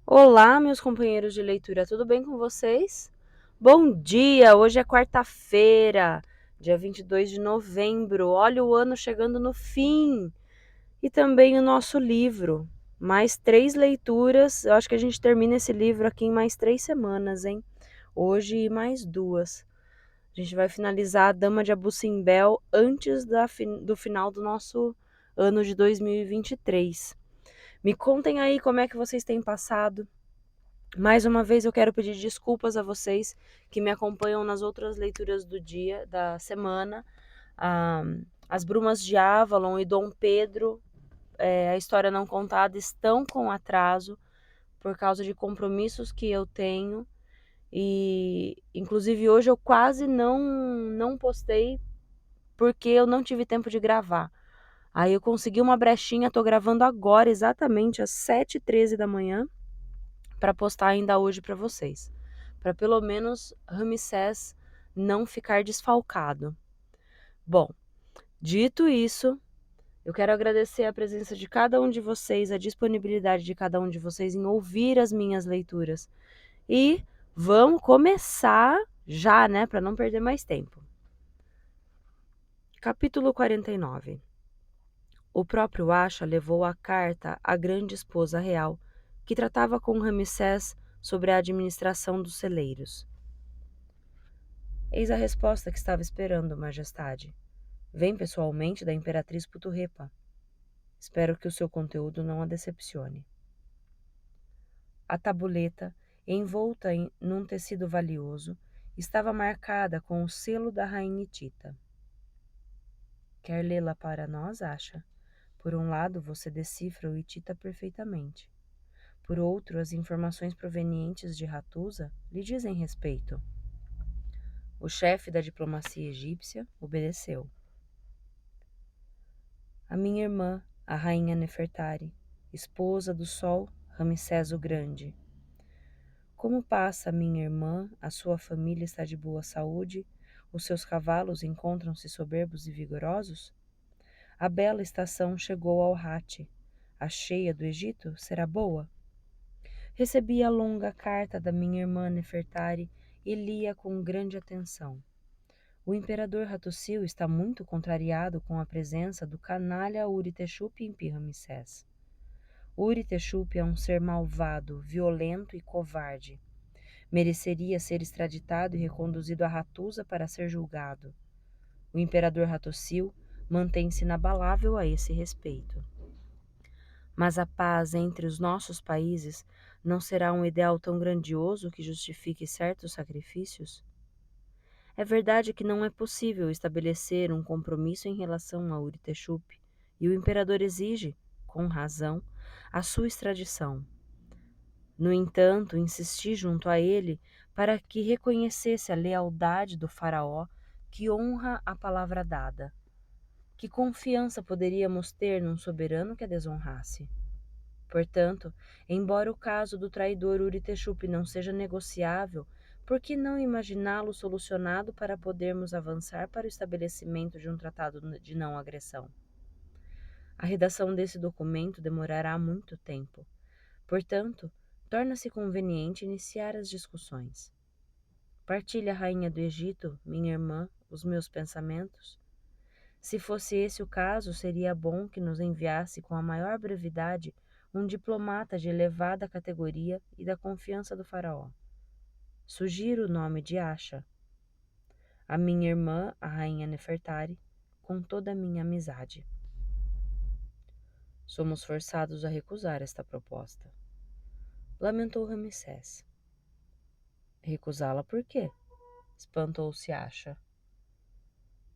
Olá, meus companheiros de leitura, tudo bem com vocês? Bom dia! Hoje é quarta-feira, dia 22 de novembro. Olha o ano chegando no fim. E também o nosso livro. Mais 3 leituras. Eu acho que a gente termina esse livro aqui em mais 3 semanas, hein? Hoje e mais 2. A gente vai finalizar a Dama de Abu Simbel antes do final do nosso ano de 2023. Me contem aí como é que vocês têm passado. Mais uma vez eu quero pedir desculpas a vocês que me acompanham nas outras leituras do dia, da semana. Ah, As Brumas de Avalon e Dom Pedro, a história não contada, estão com atraso por causa de compromissos que eu tenho. E inclusive hoje eu quase não postei porque eu não tive tempo de gravar. Aí eu consegui uma brechinha, tô gravando agora exatamente às 7h13 da manhã para postar ainda hoje para vocês, para pelo menos Ramsés não ficar desfalcado. Bom, dito isso, eu quero agradecer a presença de cada um de vocês, a disponibilidade de cada um de vocês em ouvir as minhas leituras. E vamos começar já, né, para não perder mais tempo. Capítulo 49. O próprio Asha levou a carta à grande esposa real, que tratava com Ramsés sobre a administração dos celeiros. Eis a resposta que estava esperando, Majestade. Vem pessoalmente da Imperatriz Puturrepa. Espero que o seu conteúdo não a decepcione. A tabuleta, envolta num tecido valioso, estava marcada com o selo da rainha Hitita. Quer lê-la para nós, Asha? Por um lado, você decifra o Hitita perfeitamente. Por outro, as informações provenientes de Hatusa lhe dizem respeito. O chefe da diplomacia egípcia obedeceu. A minha irmã, a rainha Nefertari, esposa do sol Ramsés o Grande. Como passa minha irmã? A sua família está de boa saúde? Os seus cavalos encontram-se soberbos e vigorosos? A bela estação chegou ao Hati. A cheia do Egito será boa? Recebi a longa carta da minha irmã Nefertari e li-a com grande atenção. O imperador Hattusil está muito contrariado com a presença do canalha Uritexupi em Pi-Ramsés. Uritexupi é um ser malvado, violento e covarde. Mereceria ser extraditado e reconduzido a Hatusa para ser julgado. O imperador Hattusil mantém-se inabalável a esse respeito. Mas a paz entre os nossos países não será um ideal tão grandioso que justifique certos sacrifícios? É verdade que não é possível estabelecer um compromisso em relação a Uritexupi, e o imperador exige, com razão, a sua extradição. No entanto, insisti junto a ele para que reconhecesse a lealdade do faraó, que honra a palavra dada. Que confiança poderíamos ter num soberano que a desonrasse? Portanto, embora o caso do traidor Uritexupi não seja negociável, por que não imaginá-lo solucionado para podermos avançar para o estabelecimento de um tratado de não agressão? A redação desse documento demorará muito tempo. Portanto, torna-se conveniente iniciar as discussões. Partilha a rainha do Egito, minha irmã, os meus pensamentos? Se fosse esse o caso, seria bom que nos enviasse com a maior brevidade um diplomata de elevada categoria e da confiança do faraó. Sugiro o nome de Asha. A minha irmã, a rainha Nefertari, com toda a minha amizade. Somos forçados a recusar esta proposta. Lamentou Ramsés. Recusá-la por quê? Espantou-se Asha.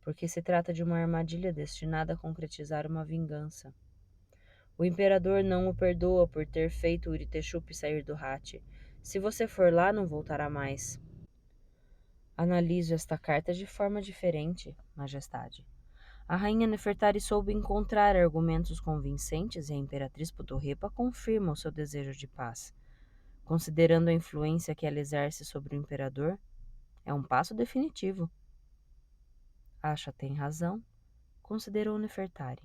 Porque se trata de uma armadilha destinada a concretizar uma vingança. O imperador não o perdoa por ter feito Uritexupi sair do Hati. Se você for lá, não voltará mais. Analiso esta carta de forma diferente, Majestade. A rainha Nefertari soube encontrar argumentos convincentes e a imperatriz Puturrepa confirma o seu desejo de paz. Considerando a influência que ela exerce sobre o imperador, é um passo definitivo. Asha tem razão, considerou Nefertari.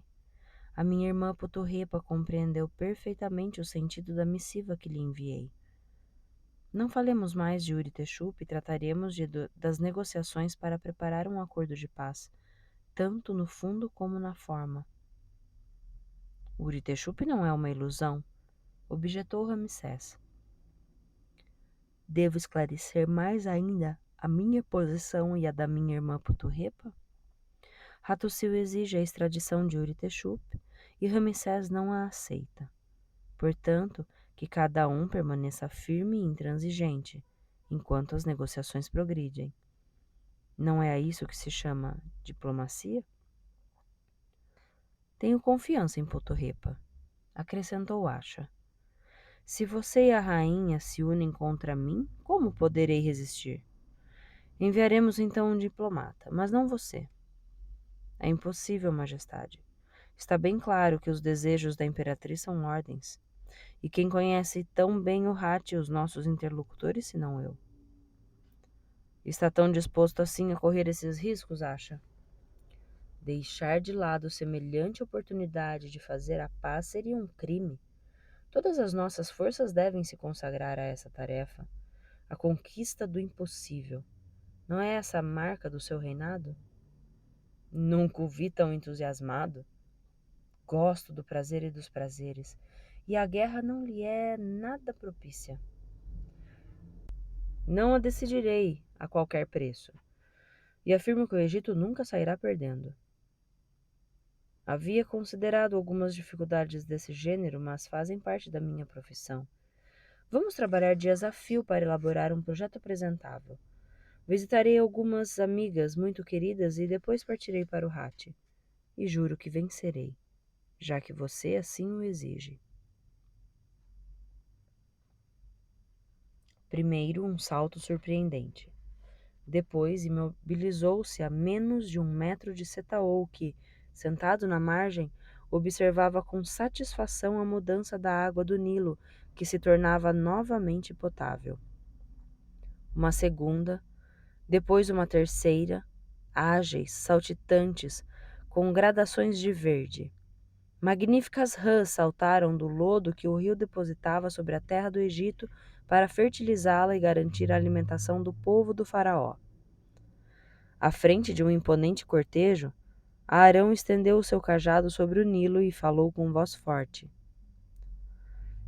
A minha irmã Puturrepa compreendeu perfeitamente o sentido da missiva que lhe enviei. Não falemos mais de Uri-Teshup e trataremos das negociações para preparar um acordo de paz, tanto no fundo como na forma. Uri-Teshup não é uma ilusão, objetou Ramsés. Devo esclarecer mais ainda a minha posição e a da minha irmã Puturrepa? Hattusil exige a extradição de Uri-Teshup e Ramsés não a aceita. Portanto, que cada um permaneça firme e intransigente, enquanto as negociações progridem. Não é a isso que se chama diplomacia? Tenho confiança em Puturrepa, acrescentou Asha. Se você e a rainha se unem contra mim, como poderei resistir? Enviaremos então um diplomata, mas não você. É impossível, majestade. Está bem claro que os desejos da imperatriz são ordens. E quem conhece tão bem o Hati e os nossos interlocutores, senão eu? Está tão disposto assim a correr esses riscos, acha? Deixar de lado semelhante oportunidade de fazer a paz seria um crime. Todas as nossas forças devem se consagrar a essa tarefa, a conquista do impossível. Não é essa a marca do seu reinado? Nunca o vi tão entusiasmado. Gosto do prazer e dos prazeres, e a guerra não lhe é nada propícia. Não a decidirei a qualquer preço, e afirmo que o Egito nunca sairá perdendo. Havia considerado algumas dificuldades desse gênero, mas fazem parte da minha profissão. Vamos trabalhar dias a fio para elaborar um projeto apresentável. Visitarei algumas amigas muito queridas e depois partirei para o Hati. E juro que vencerei, já que você assim o exige. Primeiro, um salto surpreendente. Depois, imobilizou-se a menos de 1 metro de Setaou, que, sentado na margem, observava com satisfação a mudança da água do Nilo, que se tornava novamente potável. Uma segunda, depois uma terceira, ágeis, saltitantes, com gradações de verde. Magníficas rãs saltaram do lodo que o rio depositava sobre a terra do Egito para fertilizá-la e garantir a alimentação do povo do faraó. À frente de um imponente cortejo, Arão estendeu o seu cajado sobre o Nilo e falou com voz forte.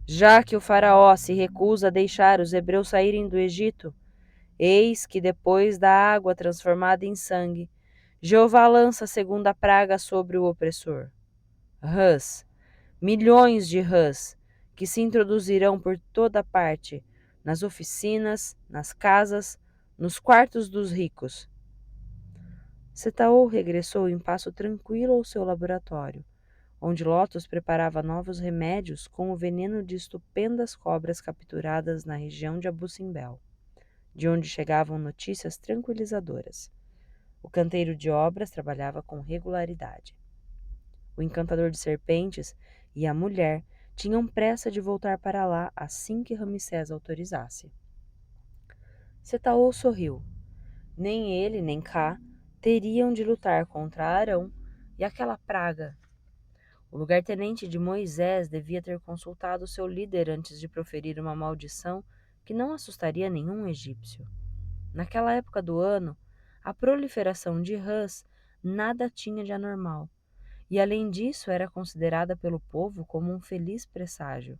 Já que o faraó se recusa a deixar os hebreus saírem do Egito, eis que depois da água transformada em sangue, Jeová lança a segunda praga sobre o opressor. Rãs, milhões de rãs, que se introduzirão por toda parte, nas oficinas, nas casas, nos quartos dos ricos. Setaou regressou em passo tranquilo ao seu laboratório, onde Lotus preparava novos remédios com o veneno de estupendas cobras capturadas na região de Abu Simbel, de onde chegavam notícias tranquilizadoras. O canteiro de obras trabalhava com regularidade. O encantador de serpentes e a mulher tinham pressa de voltar para lá assim que Ramsés autorizasse. Setaou sorriu. Nem ele, nem Ká teriam de lutar contra Arão e aquela praga. O lugar-tenente de Moisés devia ter consultado seu líder antes de proferir uma maldição que não assustaria nenhum egípcio. Naquela época do ano, a proliferação de rãs nada tinha de anormal, e além disso era considerada pelo povo como um feliz presságio.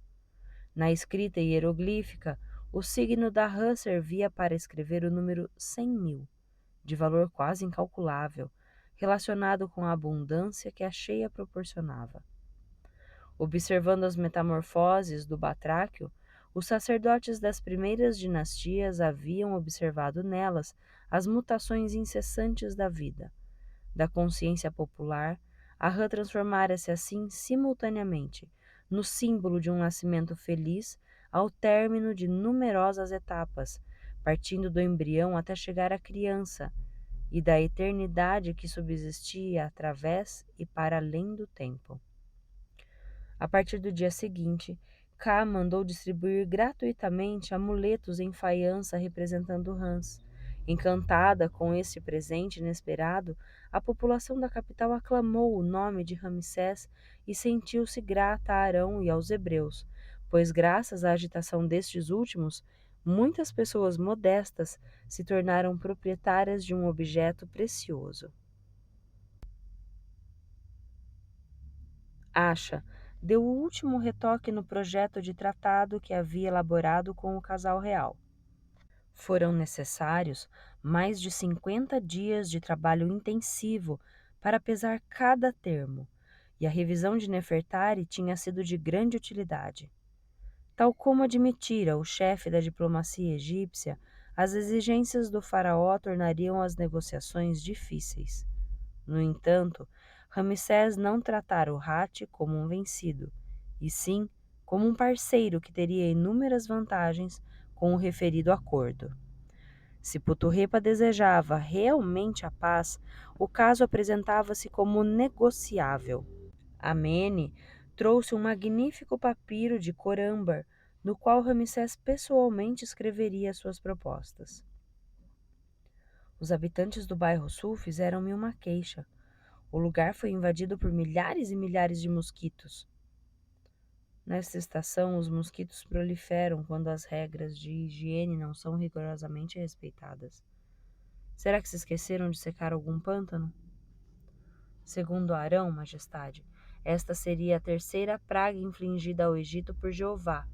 Na escrita hieroglífica, o signo da rã servia para escrever o número 100.000, de valor quase incalculável, relacionado com a abundância que a cheia proporcionava. Observando as metamorfoses do batráquio, os sacerdotes das primeiras dinastias haviam observado nelas as mutações incessantes da vida. Da consciência popular, a rã transformara-se assim simultaneamente no símbolo de um nascimento feliz ao término de numerosas etapas, partindo do embrião até chegar à criança, e da eternidade que subsistia através e para além do tempo. A partir do dia seguinte, Ká mandou distribuir gratuitamente amuletos em faiança representando rãs. Encantada com este presente inesperado, a população da capital aclamou o nome de Ramsés e sentiu-se grata a Arão e aos hebreus, pois graças à agitação destes últimos, muitas pessoas modestas se tornaram proprietárias de um objeto precioso. Acha deu o último retoque no projeto de tratado que havia elaborado com o casal real. Foram necessários mais de 50 dias de trabalho intensivo para pesar cada termo, e a revisão de Nefertari tinha sido de grande utilidade. Tal como admitira o chefe da diplomacia egípcia, as exigências do faraó tornariam as negociações difíceis. No entanto, Ramsés não tratara o Hatti como um vencido, e sim como um parceiro que teria inúmeras vantagens com o referido acordo. Se Puturrepa desejava realmente a paz, o caso apresentava-se como negociável. Amene trouxe um magnífico papiro de cor âmbar, no qual Ramsés pessoalmente escreveria suas propostas. Os habitantes do bairro Sul fizeram-me uma queixa. O lugar foi invadido por milhares e milhares de mosquitos. Nesta estação, os mosquitos proliferam quando as regras de higiene não são rigorosamente respeitadas. Será que se esqueceram de secar algum pântano? Segundo Arão, majestade, esta seria a terceira praga infligida ao Egito por Jeová.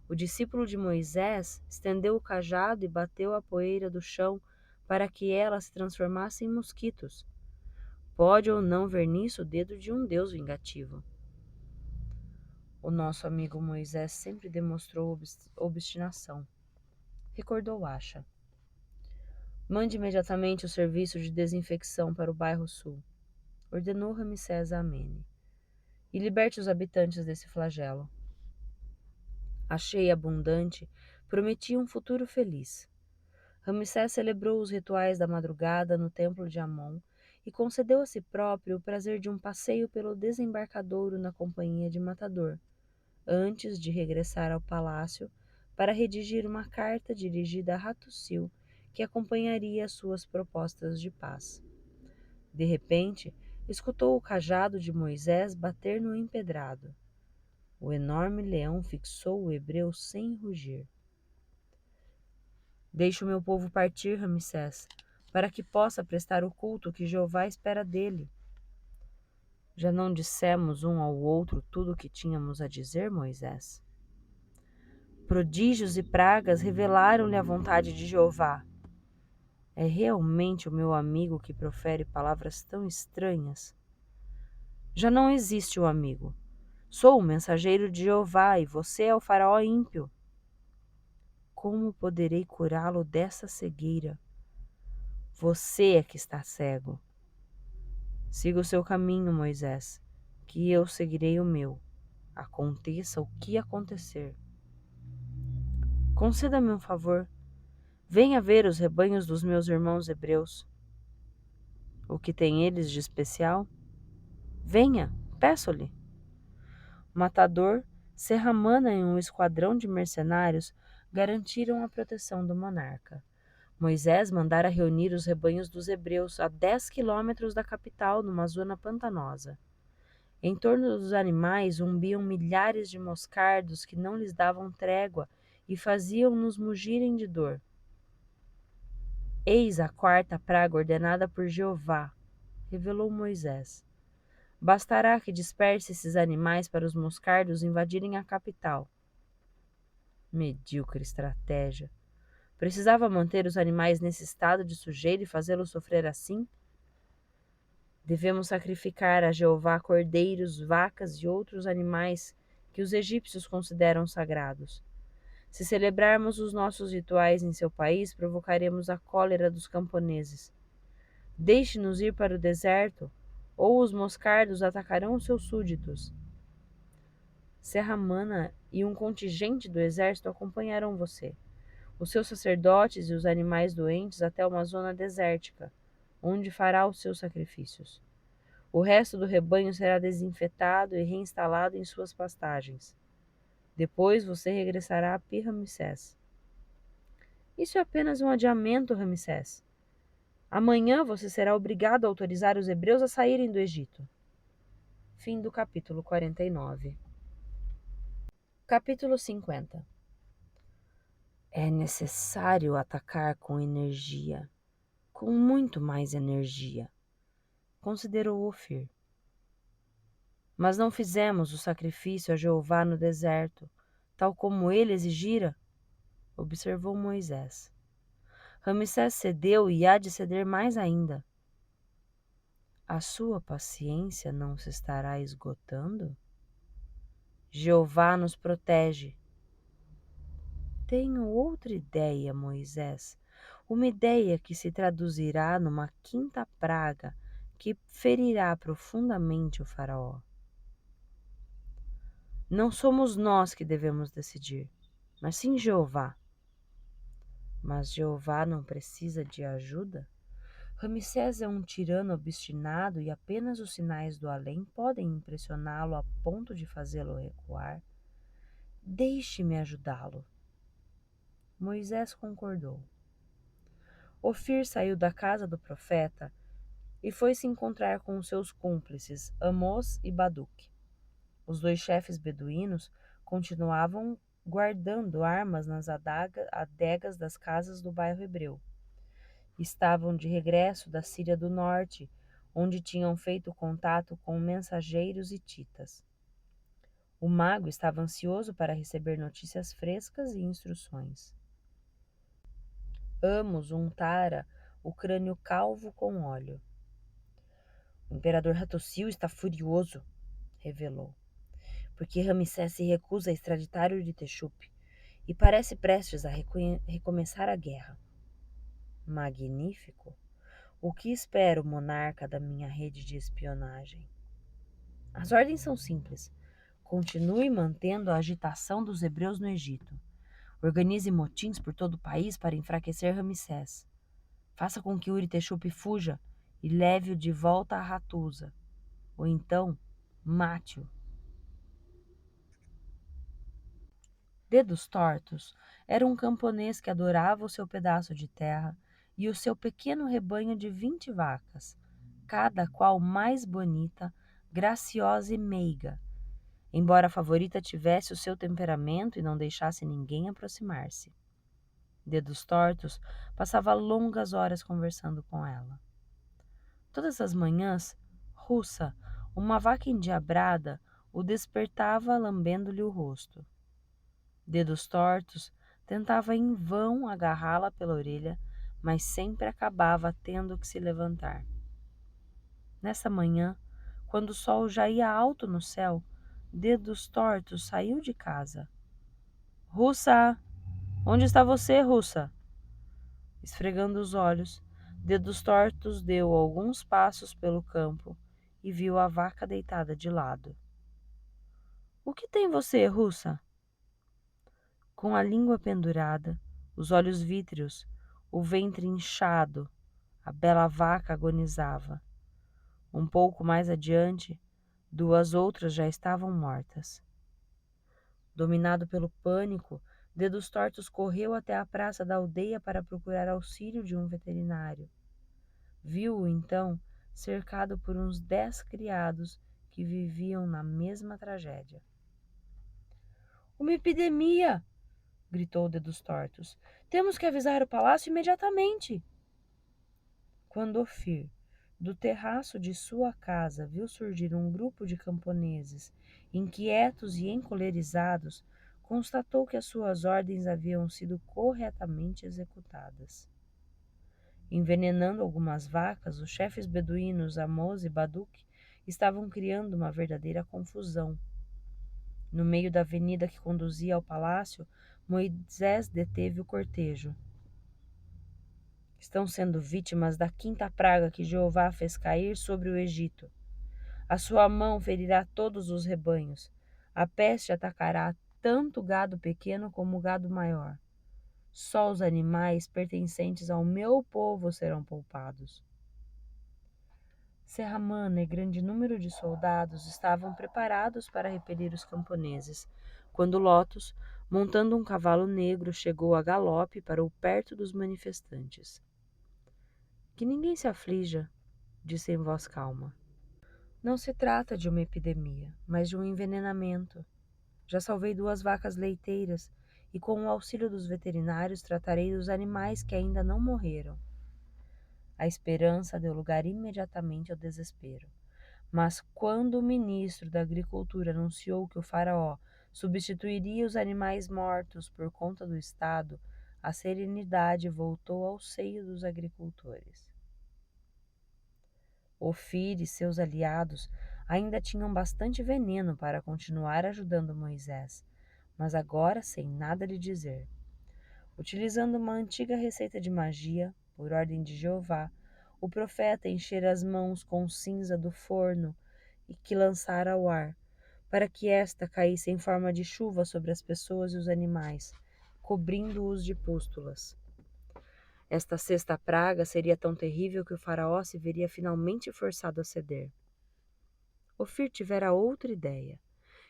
O discípulo de Moisés estendeu o cajado e bateu a poeira do chão para que ela se transformasse em mosquitos. Pode ou não ver nisso o dedo de um Deus vingativo. O nosso amigo Moisés sempre demonstrou obstinação, recordou Acha. Mande imediatamente o serviço de desinfecção para o bairro Sul, ordenou Ramsés a Amene, e liberte os habitantes desse flagelo. A cheia abundante prometia um futuro feliz. Ramsés celebrou os rituais da madrugada no templo de Amon e concedeu a si próprio o prazer de um passeio pelo desembarcadouro na companhia de Matador, antes de regressar ao palácio para redigir uma carta dirigida a Hattusil que acompanharia suas propostas de paz. De repente, escutou o cajado de Moisés bater no empedrado. O enorme leão fixou o hebreu sem rugir. Deixe o meu povo partir, Ramsés, para que possa prestar o culto que Jeová espera dele. Já não dissemos um ao outro tudo o que tínhamos a dizer, Moisés? Prodígios e pragas revelaram-lhe a vontade de Jeová. É realmente o meu amigo que profere palavras tão estranhas? Já não existe o amigo. Sou o mensageiro de Jeová e você é o faraó ímpio. Como poderei curá-lo dessa cegueira? Você é que está cego. Siga o seu caminho, Moisés, que eu seguirei o meu, aconteça o que acontecer. Conceda-me um favor. Venha ver os rebanhos dos meus irmãos hebreus. O que têm eles de especial? Venha, peço-lhe. O matador, Serramana e um esquadrão de mercenários garantiram a proteção do monarca. Moisés mandara reunir os rebanhos dos hebreus a 10 quilômetros da capital, numa zona pantanosa. Em torno dos animais zumbiam milhares de moscardos que não lhes davam trégua e faziam-nos mugirem de dor. Eis a quarta praga ordenada por Jeová, revelou Moisés. Bastará que disperse esses animais para os moscardos invadirem a capital. Medíocre estratégia. Precisava manter os animais nesse estado de sujeira e fazê-los sofrer assim? Devemos sacrificar a Jeová cordeiros, vacas e outros animais que os egípcios consideram sagrados. Se celebrarmos os nossos rituais em seu país, provocaremos a cólera dos camponeses. Deixe-nos ir para o deserto, ou os moscardos atacarão os seus súditos. Serramana e um contingente do exército acompanharão você, os seus sacerdotes e os animais doentes até uma zona desértica, onde fará os seus sacrifícios. O resto do rebanho será desinfetado e reinstalado em suas pastagens. Depois você regressará a Pi-Ramsés. Isso é apenas um adiamento, Ramsés. Amanhã você será obrigado a autorizar os hebreus a saírem do Egito. Fim do capítulo 49. Capítulo 50. É necessário atacar com energia, com muito mais energia, considerou Ofir. Mas não fizemos o sacrifício a Jeová no deserto, tal como ele exigira, observou Moisés. Ramsés cedeu e há de ceder mais ainda. A sua paciência não se estará esgotando? Jeová nos protege. Tenho outra ideia, Moisés, uma ideia que se traduzirá numa quinta praga que ferirá profundamente o faraó. Não somos nós que devemos decidir, mas sim Jeová. Mas Jeová não precisa de ajuda? Ramsés é um tirano obstinado e apenas os sinais do além podem impressioná-lo a ponto de fazê-lo recuar. Deixe-me ajudá-lo. Moisés concordou. Ofir saiu da casa do profeta e foi se encontrar com os seus cúmplices, Amós e Baduque. Os dois chefes beduínos continuavam guardando armas nas adegas das casas do bairro hebreu. Estavam de regresso da Síria do Norte, onde tinham feito contato com mensageiros hititas. O mago estava ansioso para receber notícias frescas e instruções. Amos untara o crânio calvo com óleo. O imperador Hattusili está furioso, revelou, porque Ramsés se recusa a extraditar o Iritexupe e parece prestes a recomeçar a guerra. Magnífico! O que espera o monarca da minha rede de espionagem? As ordens são simples. Continue mantendo a agitação dos hebreus no Egito. Organize motins por todo o país para enfraquecer Ramsés. Faça com que Uri-Texupi fuja e leve-o de volta a Ratusa. Ou então, mate-o. Dedos Tortos era um camponês que adorava o seu pedaço de terra e o seu pequeno rebanho de 20 vacas, cada qual mais bonita, graciosa e meiga, embora a favorita tivesse o seu temperamento e não deixasse ninguém aproximar-se. Dedos Tortos passava longas horas conversando com ela. Todas as manhãs, Russa, uma vaca endiabrada, o despertava lambendo-lhe o rosto. Dedos Tortos tentava em vão agarrá-la pela orelha, mas sempre acabava tendo que se levantar. Nessa manhã, quando o sol já ia alto no céu, Dedos Tortos saiu de casa. Russa! Onde está você, Russa? Esfregando os olhos, Dedos Tortos deu alguns passos pelo campo e viu a vaca deitada de lado. O que tem você, Russa? Com a língua pendurada, os olhos vítreos, o ventre inchado, a bela vaca agonizava. Um pouco mais adiante, duas outras já estavam mortas. Dominado pelo pânico, Dedos Tortos correu até a praça da aldeia para procurar auxílio de um veterinário. Viu-o, então, cercado por uns 10 criados que viviam na mesma tragédia. Uma epidemia! Gritou Dedos Tortos. Temos que avisar o palácio imediatamente. Quando Ofir, do terraço de sua casa, viu surgir um grupo de camponeses, inquietos e encolerizados, constatou que as suas ordens haviam sido corretamente executadas. Envenenando algumas vacas, os chefes beduínos Amós e Baduque estavam criando uma verdadeira confusão. No meio da avenida que conduzia ao palácio, Moisés deteve o cortejo. Estão sendo vítimas da quinta praga que Jeová fez cair sobre o Egito. A sua mão ferirá todos os rebanhos. A peste atacará tanto o gado pequeno como o gado maior. Só os animais pertencentes ao meu povo serão poupados. Serramana e grande número de soldados estavam preparados para repelir os camponeses, quando Lotus, montando um cavalo negro, chegou a galope para o perto dos manifestantes. Que ninguém se aflija, disse em voz calma. Não se trata de uma epidemia, mas de um envenenamento. Já salvei 2 vacas leiteiras e com o auxílio dos veterinários tratarei dos animais que ainda não morreram. A esperança deu lugar imediatamente ao desespero. Mas quando o ministro da Agricultura anunciou que o faraó substituiria os animais mortos por conta do Estado, a serenidade voltou ao seio dos agricultores. Ofir e seus aliados ainda tinham bastante veneno para continuar ajudando Moisés, mas agora sem nada lhe dizer. Utilizando uma antiga receita de magia, por ordem de Jeová, o profeta enchera as mãos com cinza do forno e que lançara ao ar, para que esta caísse em forma de chuva sobre as pessoas e os animais, cobrindo-os de pústulas. Esta sexta praga seria tão terrível que o faraó se veria finalmente forçado a ceder. Ofir tivera outra ideia.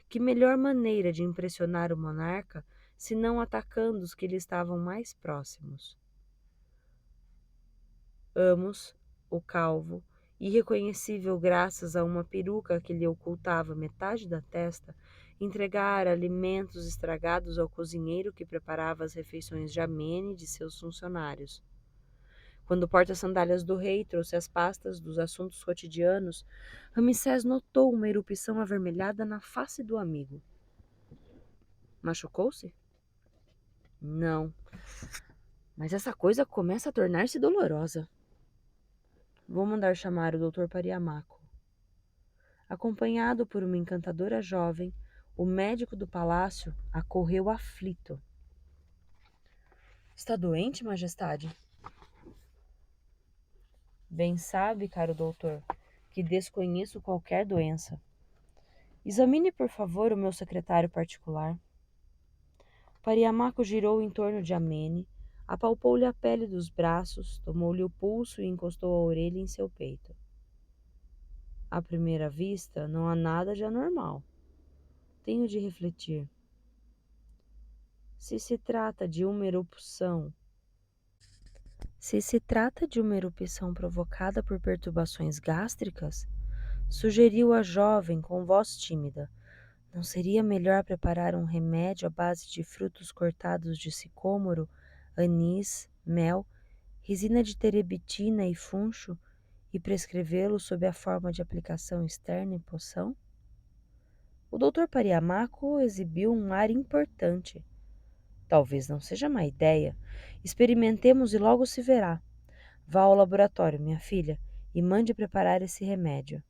Que melhor maneira de impressionar o monarca senão atacando os que lhe estavam mais próximos? Amos, o calvo, irreconhecível graças a uma peruca que lhe ocultava metade da testa, entregara alimentos estragados ao cozinheiro que preparava as refeições de Amene e de seus funcionários. Quando o porta-sandálias do rei trouxe as pastas dos assuntos cotidianos, Ramsés notou uma erupção avermelhada na face do amigo. Machucou-se? Não. Mas essa coisa começa a tornar-se dolorosa. Vou mandar chamar o Dr. Pariamaco. Acompanhado por uma encantadora jovem, o médico do palácio acorreu aflito. Está doente, majestade? Bem sabe, caro doutor, que desconheço qualquer doença. Examine, por favor, o meu secretário particular. Pariamaco girou em torno de Amene, apalpou-lhe a pele dos braços, tomou-lhe o pulso e encostou a orelha em seu peito. À primeira vista, não há nada de anormal. Tenho de refletir. Se se trata de uma erupção provocada por perturbações gástricas, sugeriu a jovem com voz tímida, não seria melhor preparar um remédio à base de frutos cortados de sicômoro, anis, mel, resina de terebitina e funcho e prescrevê-lo sob a forma de aplicação externa em poção? O Dr. Pariamaco exibiu um ar importante. Talvez não seja má ideia. Experimentemos e logo se verá. Vá ao laboratório, minha filha, e mande preparar esse remédio.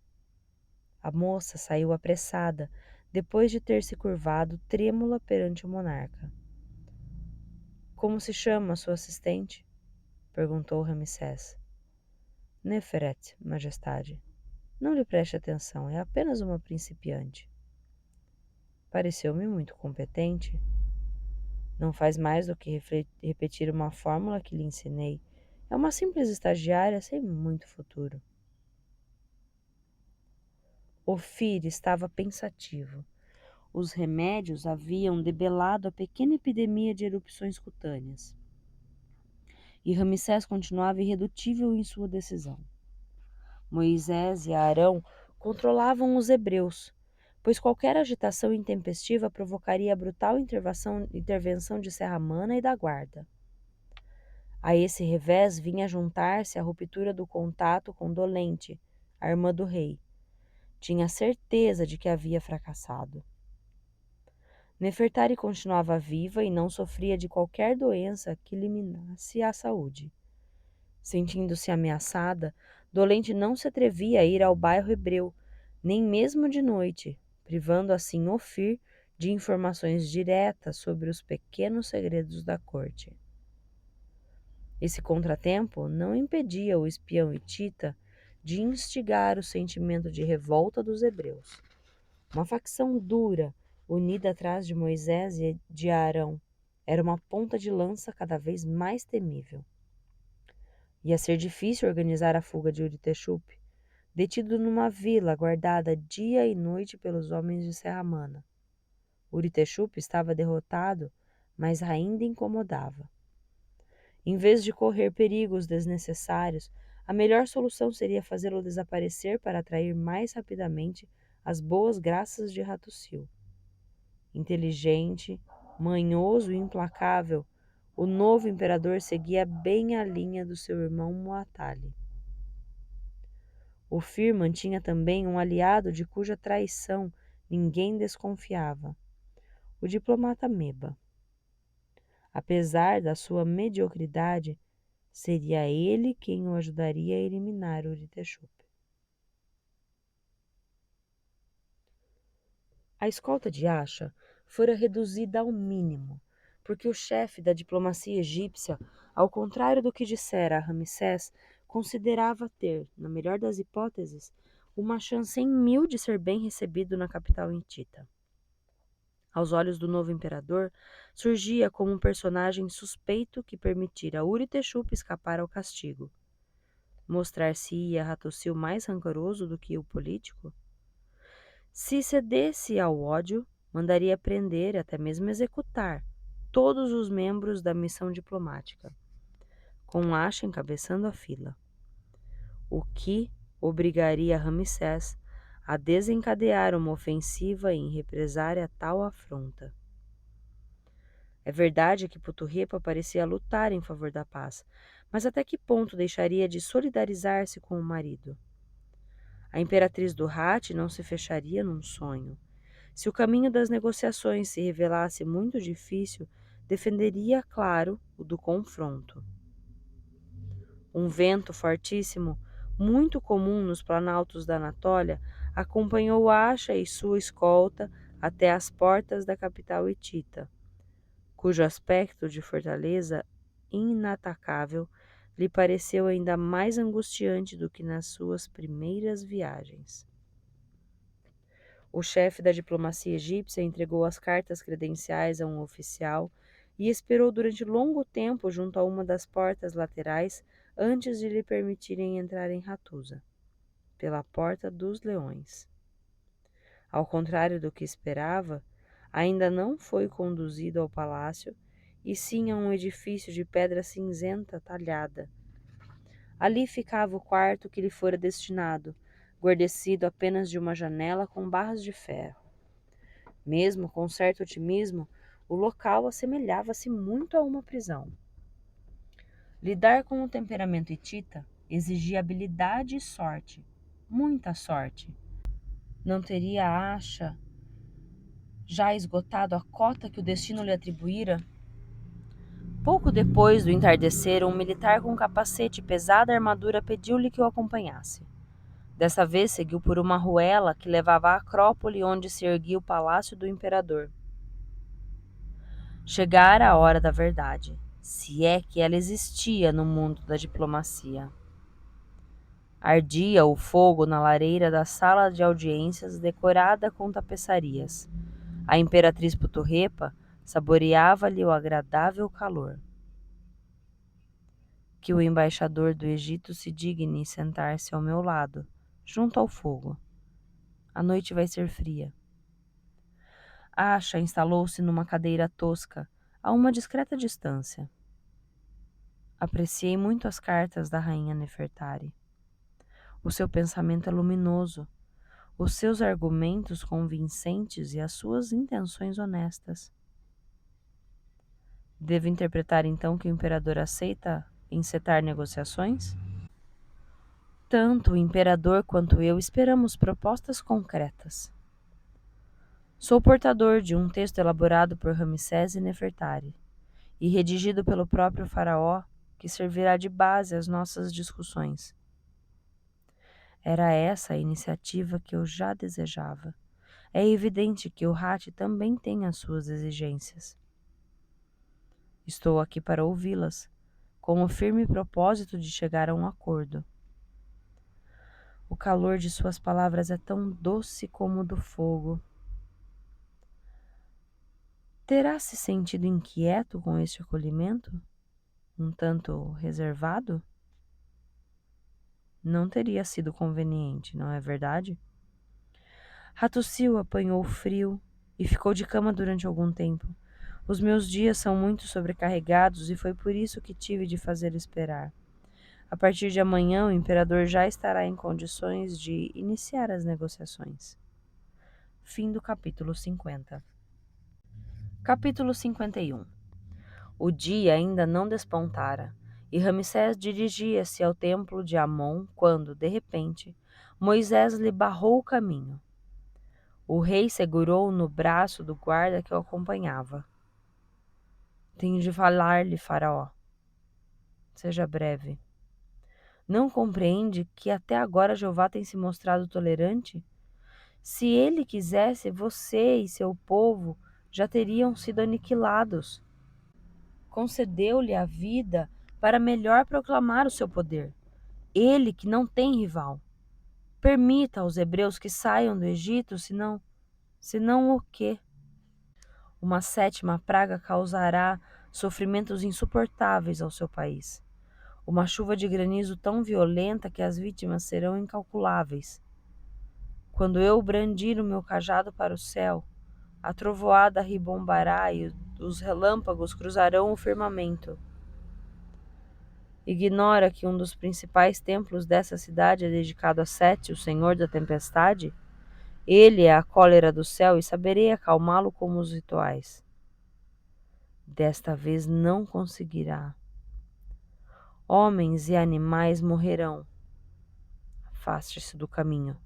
A moça saiu apressada, depois de ter se curvado trêmula perante o monarca. Como se chama sua assistente? Perguntou Ramsés. Neferet, majestade. Não lhe preste atenção, é apenas uma principiante. Pareceu-me muito competente. Não faz mais do que repetir uma fórmula que lhe ensinei. É uma simples estagiária sem muito futuro. Ofir estava pensativo. Os remédios haviam debelado a pequena epidemia de erupções cutâneas. E Ramsés continuava irredutível em sua decisão. Moisés e Arão controlavam os hebreus, pois qualquer agitação intempestiva provocaria a brutal intervenção de Serramana e da guarda. A esse revés vinha juntar-se a ruptura do contato com Dolente, a irmã do rei. Tinha certeza de que havia fracassado. Nefertari continuava viva e não sofria de qualquer doença que lhe minasse a saúde. Sentindo-se ameaçada, Dolente não se atrevia a ir ao bairro hebreu, nem mesmo de noite, privando assim Ofir de informações diretas sobre os pequenos segredos da corte. Esse contratempo não impedia o espião hitita de instigar o sentimento de revolta dos hebreus. Uma facção dura, unida atrás de Moisés e de Arão, era uma ponta de lança cada vez mais temível. Ia ser difícil organizar a fuga de Uritexupe, detido numa vila guardada dia e noite pelos homens de Serramana. Uritexupe estava derrotado, mas ainda incomodava. Em vez de correr perigos desnecessários, a melhor solução seria fazê-lo desaparecer para atrair mais rapidamente as boas graças de Hattusil. Inteligente, Manhoso e implacável, o novo imperador seguia bem a linha do seu irmão Muatali. O Firman tinha também um aliado de cuja traição ninguém desconfiava, o diplomata Meba. Apesar da sua mediocridade, seria ele quem o ajudaria a eliminar Uriteshub. A escolta de Acha fora reduzida ao mínimo, porque o chefe da diplomacia egípcia, ao contrário do que dissera a Ramsés, considerava ter, na melhor das hipóteses, uma chance em 1000 de ser bem recebido na capital hitita. Aos olhos do novo imperador, surgia como um personagem suspeito que permitira a Uriteshub escapar ao castigo. Mostrar-se-ia Hattusil mais rancoroso do que o político? Se cedesse ao ódio, mandaria prender e até mesmo executar todos os membros da missão diplomática, com Acha encabeçando a fila, o que obrigaria Ramsés a desencadear uma ofensiva em represária a tal afronta. É verdade que Puturrepa parecia lutar em favor da paz, mas até que ponto deixaria de solidarizar-se com o marido? A imperatriz do Hatti não se fecharia num sonho. Se o caminho das negociações se revelasse muito difícil, defenderia, claro, o do confronto. Um vento fortíssimo, muito comum nos planaltos da Anatólia, acompanhou Acha e sua escolta até as portas da capital hitita, cujo aspecto de fortaleza inatacável lhe pareceu ainda mais angustiante do que nas suas primeiras viagens. O chefe da diplomacia egípcia entregou as cartas credenciais a um oficial e esperou durante longo tempo junto a uma das portas laterais antes de lhe permitirem entrar em Hattusa, pela Porta dos Leões. Ao contrário do que esperava, ainda não foi conduzido ao palácio, e sim a um edifício de pedra cinzenta talhada. Ali ficava o quarto que lhe fora destinado, guarnecido apenas de uma janela com barras de ferro. Mesmo com certo otimismo, o local assemelhava-se muito a uma prisão. Lidar com o temperamento hitita exigia habilidade e sorte, muita sorte. Não teria Acha já esgotado a cota que o destino lhe atribuíra? Pouco depois do entardecer, um militar com capacete e pesada armadura pediu-lhe que o acompanhasse. Dessa vez seguiu por uma ruela que levava à Acrópole, onde se erguia o palácio do imperador. Chegara a hora da verdade, se é que ela existia no mundo da diplomacia. Ardia o fogo na lareira da sala de audiências decorada com tapeçarias. A imperatriz Puturrepa saboreava-lhe o agradável calor. Que o embaixador do Egito se digne sentar-se ao meu lado, junto ao fogo. A noite vai ser fria. Acha instalou-se numa cadeira tosca, a uma discreta distância. Apreciei muito as cartas da rainha Nefertari. O seu pensamento é luminoso, os seus argumentos convincentes e as suas intenções honestas. Devo interpretar então que o imperador aceita encetar negociações? Tanto o imperador quanto eu esperamos propostas concretas. Sou portador de um texto elaborado por Ramsés e Nefertari e redigido pelo próprio faraó, que servirá de base às nossas discussões. Era essa a iniciativa que eu já desejava. É evidente que o Hatti também tem as suas exigências. Estou aqui para ouvi-las, com o firme propósito de chegar a um acordo. O calor de suas palavras é tão doce como o do fogo. Terá se sentido inquieto com este acolhimento? Um tanto reservado? Não teria sido conveniente, não é verdade? Hattusil apanhou frio e ficou de cama durante algum tempo. Os meus dias são muito sobrecarregados e foi por isso que tive de fazê-lo esperar. A partir de amanhã, o imperador já estará em condições de iniciar as negociações. Fim do capítulo 50. Capítulo 51. O dia ainda não despontara, e Ramsés dirigia-se ao templo de Amon quando, de repente, Moisés lhe barrou o caminho. O rei segurou no braço do guarda que o acompanhava. Tenho de falar-lhe, Faraó. Seja breve. Não compreende que até agora Jeová tem se mostrado tolerante? Se ele quisesse, você e seu povo já teriam sido aniquilados. Concedeu-lhe a vida para melhor proclamar o seu poder. Ele que não tem rival. Permita aos hebreus que saiam do Egito, senão o quê? Uma sétima praga causará sofrimentos insuportáveis ao seu país. Uma chuva de granizo tão violenta que as vítimas serão incalculáveis. Quando eu brandir o meu cajado para o céu, a trovoada ribombará e os relâmpagos cruzarão o firmamento. Ignora que um dos principais templos dessa cidade é dedicado a Sete, o Senhor da Tempestade? Ele é a cólera do céu e saberei acalmá-lo como os rituais. Desta vez não conseguirá. Homens e animais morrerão. Afaste-se do caminho.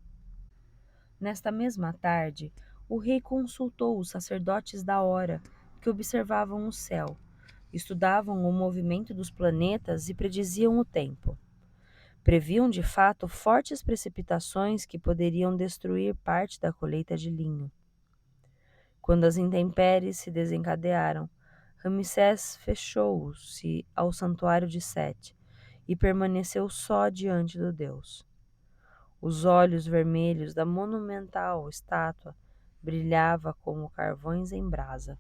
Nesta mesma tarde, o rei consultou os sacerdotes da hora, que observavam o céu, estudavam o movimento dos planetas e prediziam o tempo. Previam de fato fortes precipitações que poderiam destruir parte da colheita de linho. Quando as intempéries se desencadearam, Ramsés fechou-se ao santuário de Sete e permaneceu só diante do Deus. Os olhos vermelhos da monumental estátua brilhavam como carvões em brasa.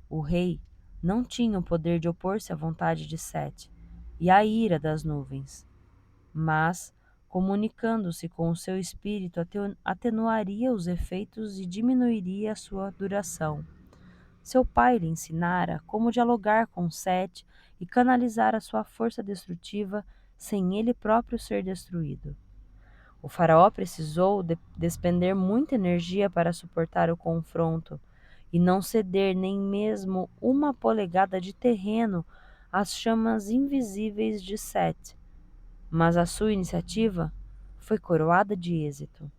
O rei não tinha o poder de opor-se à vontade de Sete e à ira das nuvens, mas, comunicando-se com o seu espírito, atenuaria os efeitos e diminuiria a sua duração. Seu pai lhe ensinara como dialogar com Sete e canalizar a sua força destrutiva sem ele próprio ser destruído. O faraó precisou despender muita energia para suportar o confronto e não ceder nem mesmo uma polegada de terreno às chamas invisíveis de Sete, mas a sua iniciativa foi coroada de êxito.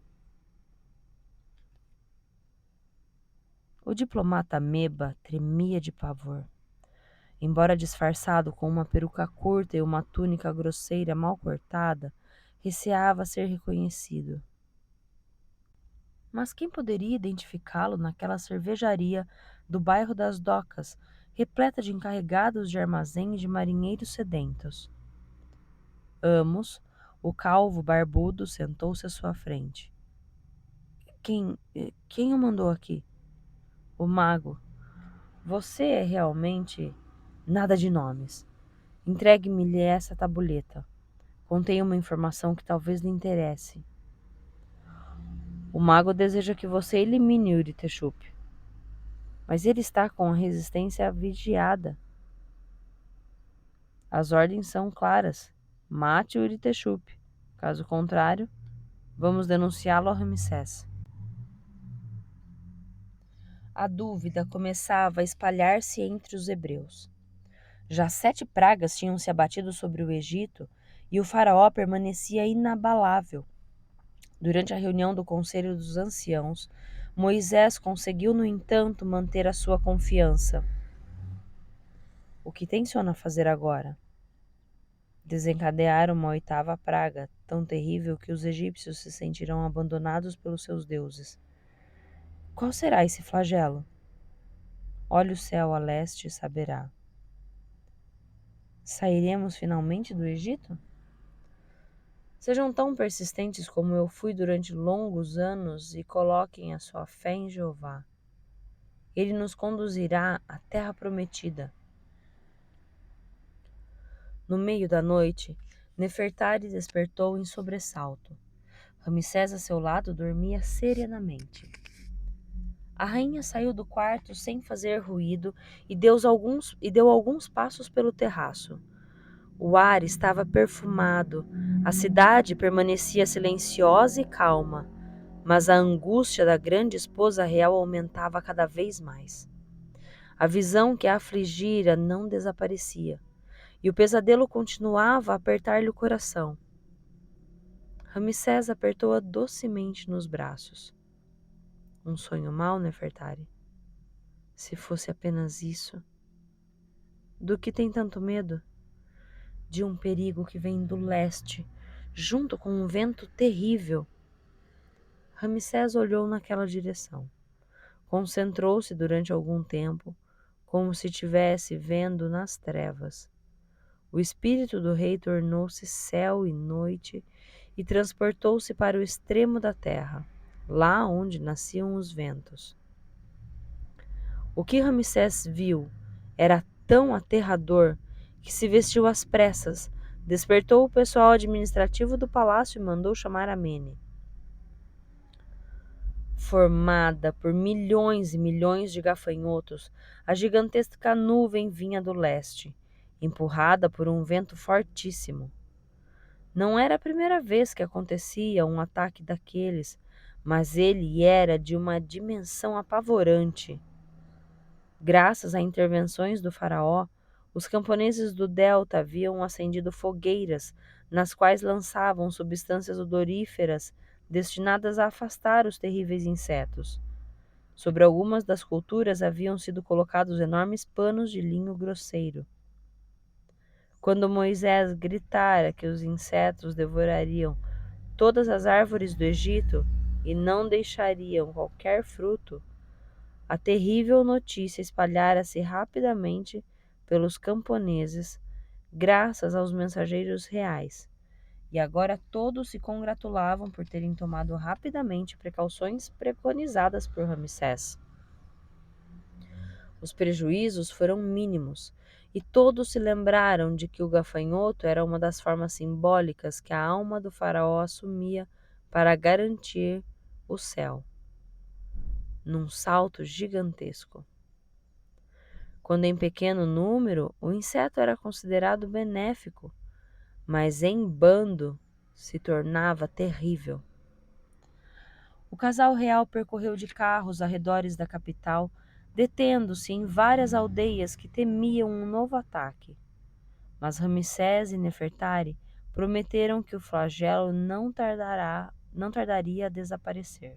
O diplomata Meba tremia de pavor. Embora disfarçado com uma peruca curta e uma túnica grosseira mal cortada, receava ser reconhecido. Mas quem poderia identificá-lo naquela cervejaria do bairro das Docas, repleta de encarregados de armazém e de marinheiros sedentos? Amos, o calvo barbudo, sentou-se à sua frente. Quem o mandou aqui? O mago. Você é realmente nada de nomes. Entregue-me-lhe essa tabuleta. Contém uma informação que talvez lhe interesse. O mago deseja que você elimine Uriteshub, mas ele está com a resistência vigiada. As ordens são claras. Mate Uriteshub. Caso contrário, vamos denunciá-lo a Ramsés. A dúvida começava a espalhar-se entre os hebreus. Já 7 pragas tinham se abatido sobre o Egito e o faraó permanecia inabalável. Durante a reunião do Conselho dos Anciãos, Moisés conseguiu, no entanto, manter a sua confiança. O que tenciona fazer agora? Desencadear uma 8ª praga, tão terrível que os egípcios se sentirão abandonados pelos seus deuses. Qual será esse flagelo? Olhe o céu a leste e saberá. Sairemos finalmente do Egito? Sejam tão persistentes como eu fui durante longos anos e coloquem a sua fé em Jeová. Ele nos conduzirá à terra prometida. No meio da noite, Nefertari despertou em sobressalto. Ramsés a seu lado dormia serenamente. A rainha saiu do quarto sem fazer ruído e deu alguns passos pelo terraço. O ar estava perfumado, a cidade permanecia silenciosa e calma, mas a angústia da grande esposa real aumentava cada vez mais. A visão que a afligira não desaparecia, e o pesadelo continuava a apertar-lhe o coração. Ramsés apertou-a docemente nos braços. Um sonho mau, Nefertari? Se fosse apenas isso. Do que tem tanto medo? De um perigo que vem do leste, junto com um vento terrível. Ramsés olhou naquela direção. Concentrou-se durante algum tempo, como se estivesse vendo nas trevas. O espírito do rei tornou-se céu e noite e transportou-se para o extremo da terra, lá onde nasciam os ventos. O que Ramsés viu era tão aterrador que se vestiu às pressas, despertou o pessoal administrativo do palácio e mandou chamar Amene. Formada por milhões e milhões de gafanhotos, a gigantesca nuvem vinha do leste, empurrada por um vento fortíssimo. Não era a primeira vez que acontecia um ataque daqueles, mas ele era de uma dimensão apavorante. Graças a intervenções do faraó, os camponeses do delta haviam acendido fogueiras, nas quais lançavam substâncias odoríferas destinadas a afastar os terríveis insetos. Sobre algumas das culturas haviam sido colocados enormes panos de linho grosseiro. Quando Moisés gritara que os insetos devorariam todas as árvores do Egito e não deixariam qualquer fruto, a terrível notícia espalhara-se rapidamente pelos camponeses, graças aos mensageiros reais, e agora todos se congratulavam por terem tomado rapidamente precauções preconizadas por Ramsés. Os prejuízos foram mínimos, e todos se lembraram de que o gafanhoto era uma das formas simbólicas que a alma do faraó assumia para garantir o céu, num salto gigantesco. Quando em pequeno número, o inseto era considerado benéfico, mas em bando se tornava terrível. O casal real percorreu de carro os arredores da capital, detendo-se em várias aldeias que temiam um novo ataque. Mas Ramsés e Nefertari prometeram que o flagelo não tardaria a desaparecer.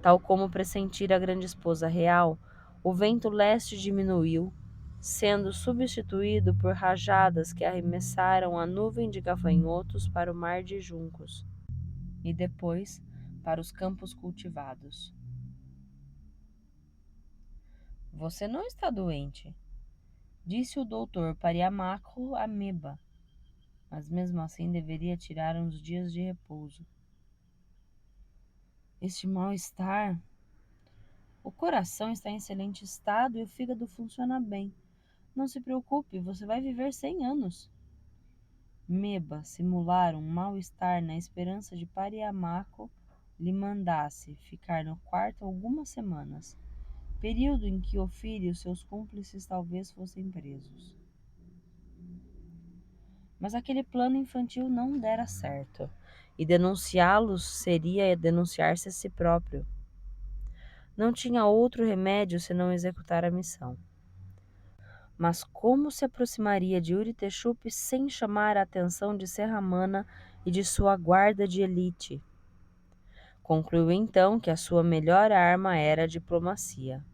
Tal como pressentira a grande esposa real, o vento leste diminuiu, sendo substituído por rajadas que arremessaram a nuvem de gafanhotos para o mar de juncos e depois para os campos cultivados. Você não está doente, disse o doutor Pariamáco a Meba, mas mesmo assim deveria tirar uns dias de repouso. Este mal-estar. O coração está em excelente estado e o fígado funciona bem. Não se preocupe, você vai viver 100 anos. Meba simulara um mal-estar na esperança de Pariamáco lhe mandasse ficar no quarto algumas semanas, período em que Ofir e os seus cúmplices talvez fossem presos. Mas aquele plano infantil não dera certo, e denunciá-los seria denunciar-se a si próprio. Não tinha outro remédio senão executar a missão. Mas como se aproximaria de Uritexup sem chamar a atenção de Serramana e de sua guarda de elite? Concluiu então que a sua melhor arma era a diplomacia.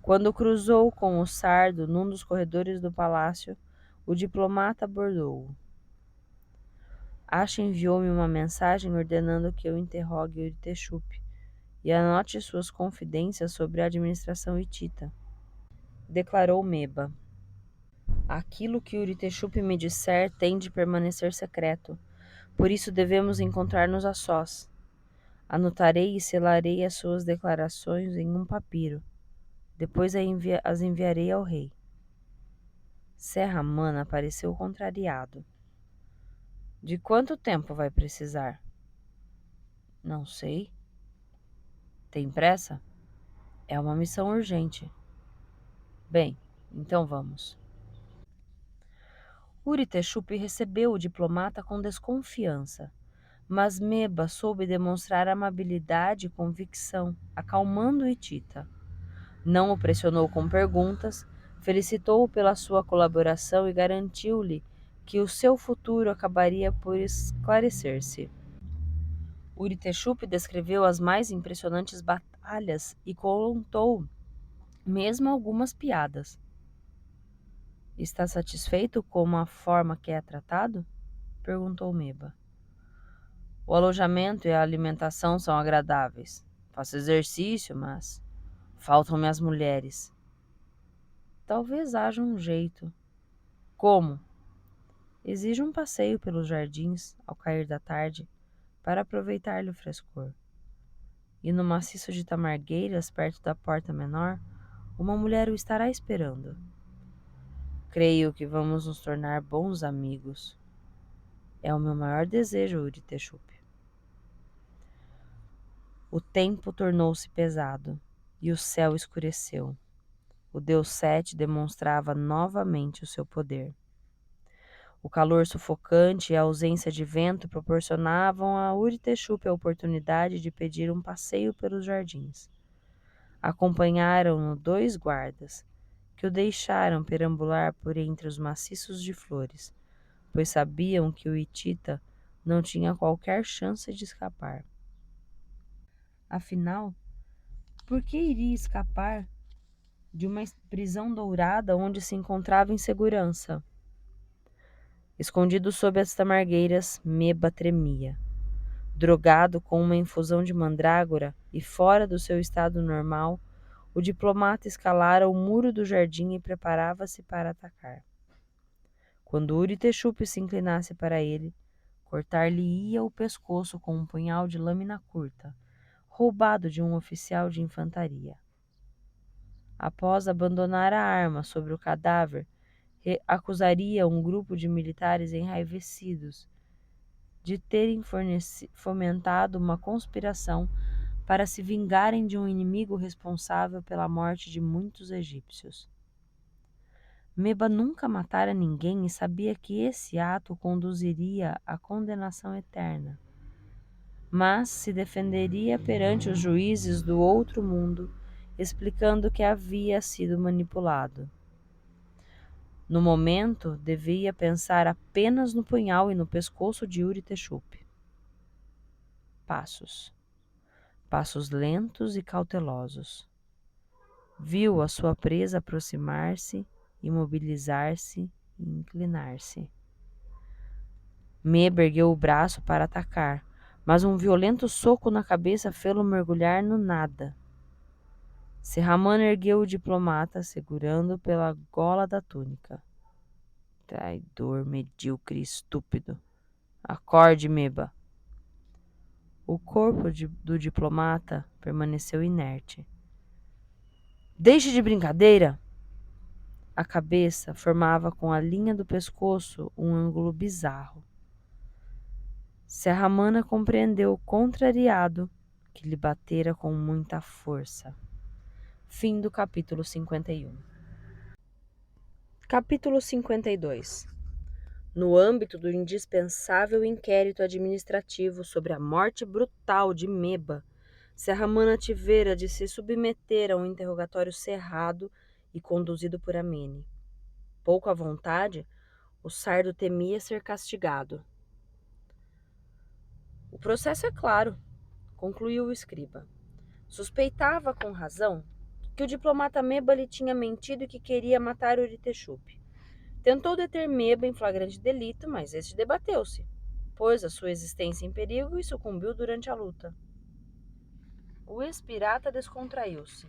Quando cruzou com o sardo num dos corredores do palácio, o diplomata abordou-o. Asha enviou-me uma mensagem ordenando que eu interrogue Uritexup e anote suas confidências sobre a administração hitita, declarou Meba. Aquilo que Uritexup me disser tem de permanecer secreto, por isso devemos encontrar-nos a sós. Anotarei e selarei as suas declarações em um papiro. Depois as enviarei ao rei. Serramana pareceu contrariado. De quanto tempo vai precisar? Não sei. Tem pressa? É uma missão urgente. Bem, então vamos. Uritexup recebeu o diplomata com desconfiança, mas Meba soube demonstrar amabilidade e convicção, acalmando o hitita. Não o pressionou com perguntas, felicitou-o pela sua colaboração e garantiu-lhe que o seu futuro acabaria por esclarecer-se. Uritexup descreveu as mais impressionantes batalhas e contou mesmo algumas piadas. Está satisfeito com a forma que é tratado? Perguntou Meba. O alojamento e a alimentação são agradáveis. Faço exercício, mas faltam-me as mulheres. Talvez haja um jeito. Como? Exijo um passeio pelos jardins ao cair da tarde para aproveitar-lhe o frescor. E no maciço de tamargueiras, perto da porta menor, uma mulher o estará esperando. Creio que vamos nos tornar bons amigos. É o meu maior desejo, Uritexup. O tempo tornou-se pesado e o céu escureceu. O deus Sete demonstrava novamente o seu poder. O calor sufocante e a ausência de vento proporcionavam a Uritexup a oportunidade de pedir um passeio pelos jardins. Acompanharam-no 2 guardas, que o deixaram perambular por entre os maciços de flores, pois sabiam que o hitita não tinha qualquer chance de escapar. Afinal, por que iria escapar de uma prisão dourada onde se encontrava em segurança? Escondido sob as tamargueiras, Meba tremia. Drogado com uma infusão de mandrágora e fora do seu estado normal, o diplomata escalara o muro do jardim e preparava-se para atacar. Quando Uritexup se inclinasse para ele, cortar-lhe-ia o pescoço com um punhal de lâmina curta, roubado de um oficial de infantaria. Após abandonar a arma sobre o cadáver, acusaria um grupo de militares enraivecidos de terem fomentado uma conspiração para se vingarem de um inimigo responsável pela morte de muitos egípcios. Meba nunca matara ninguém e sabia que esse ato conduziria à condenação eterna. Mas se defenderia perante os juízes do outro mundo, explicando que havia sido manipulado. No momento, devia pensar apenas no punhal e no pescoço de Uritexup. Passos. Passos lentos e cautelosos. Viu a sua presa aproximar-se, imobilizar-se e inclinar-se. Meba ergueu o braço para atacar, mas um violento soco na cabeça fê-lo mergulhar no nada. Serraman ergueu o diplomata, segurando pela gola da túnica. Traidor, medíocre, estúpido. Acorde, Meba. O corpo do diplomata permaneceu inerte. Deixe de brincadeira! A cabeça formava com a linha do pescoço um ângulo bizarro. Serraman compreendeu, contrariado, que lhe batera com muita força. Fim do capítulo 51. Capítulo 52. No âmbito do indispensável inquérito administrativo sobre a morte brutal de Meba, Serraman tivera de se submeter a um interrogatório cerrado e conduzido por Amene. Pouco à vontade, o sardo temia ser castigado. O processo é claro, concluiu o escriba. Suspeitava com razão que o diplomata Meba lhe tinha mentido e que queria matar Uritexup. Tentou deter Meba em flagrante delito, mas este debateu-se, pôs a sua existência em perigo e sucumbiu durante a luta. O ex-pirata descontraiu-se.